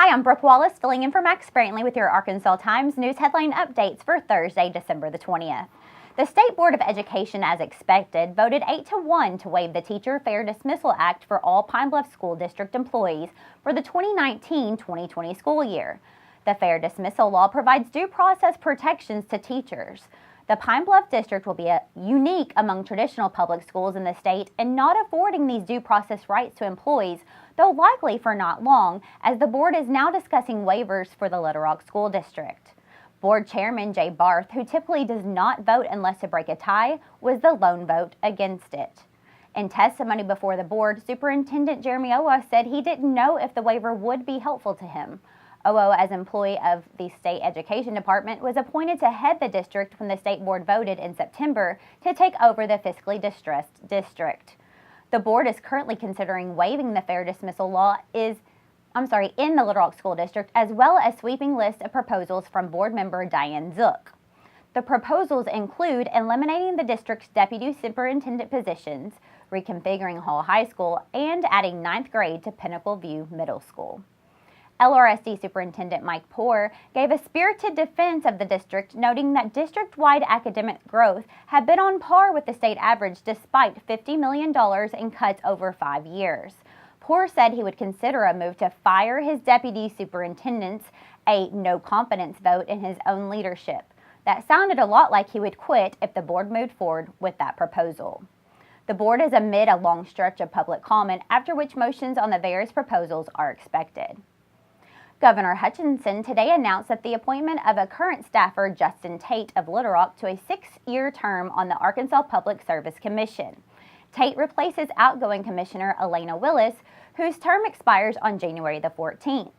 Hi, I'm Brooke Wallace, filling in for Max Brantley with your Arkansas Times news headline updates for Thursday, December the 20th. The State Board of Education, as expected, voted 8-1 to waive the Teacher Fair Dismissal Act for all Pine Bluff School District employees for the 2019-2020 school year. The Fair Dismissal Law provides due process protections to teachers. The Pine Bluff District will be unique among traditional public schools in the state in not affording these due process rights to employees, though likely for not long, as the board is now discussing waivers for the Little Rock School District. Board Chairman Jay Barth, who typically does not vote unless to break a tie, was the lone vote against it. In testimony before the board, Superintendent Jeremy Owa said he didn't know if the waiver would be helpful to him. Owa, as employee of the State Education Department, was appointed to head the district when the state board voted in September to take over the fiscally distressed district. The board is currently considering waiving the fair dismissal law in the Little Rock School District, as well as sweeping list of proposals from board member Diane Zook. The proposals include eliminating the district's deputy superintendent positions, reconfiguring Hall High School, and adding 9th grade to Pinnacle View Middle School. LRSD Superintendent Mike Poore gave a spirited defense of the district, noting that district-wide academic growth had been on par with the state average despite $50 million in cuts over 5 years. Poore said he would consider a move to fire his deputy superintendents, a no-confidence vote in his own leadership. That sounded a lot like he would quit if the board moved forward with that proposal. The board is amid a long stretch of public comment, after which motions on the various proposals are expected. Governor Hutchinson today announced that the appointment of a current staffer, Justin Tate of Little Rock, to a 6-year term on the Arkansas Public Service Commission. Tate replaces outgoing Commissioner Elena Willis, whose term expires on January the 14th.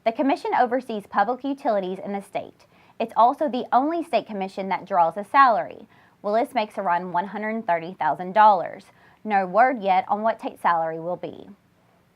The commission oversees public utilities in the state. It's also the only state commission that draws a salary. Willis makes around $130,000. No word yet on what Tate's salary will be.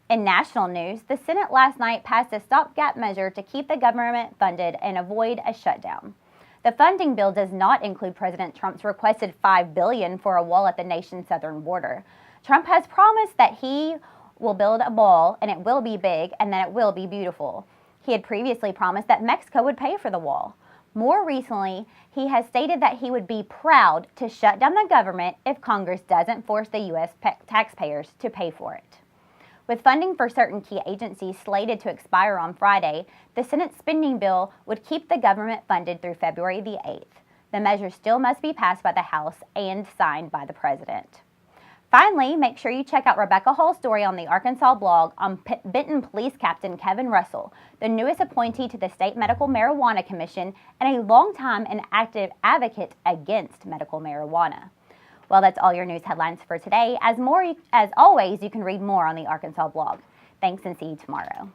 In national news, the Senate last night passed a stopgap measure to keep the government funded and avoid a shutdown. The funding bill does not include President Trump's requested $5 billion for a wall at the nation's southern border. Trump has promised that he will build a wall, and it will be big, and that it will be beautiful. He had previously promised that Mexico would pay for the wall. More recently, he has stated that he would be proud to shut down the government if Congress doesn't force the U.S. taxpayers to pay for it. With funding for certain key agencies slated to expire on Friday, the Senate spending bill would keep the government funded through February the 8th. The measure still must be passed by the House and signed by the President. Finally, make sure you check out Rebecca Hall's story on the Arkansas blog on Benton Police Captain Kevin Russell, the newest appointee to the State Medical Marijuana Commission and a longtime and active advocate against medical marijuana. Well, that's all your news headlines for today. As always, you can read more on the Arkansas blog. Thanks, and see you tomorrow.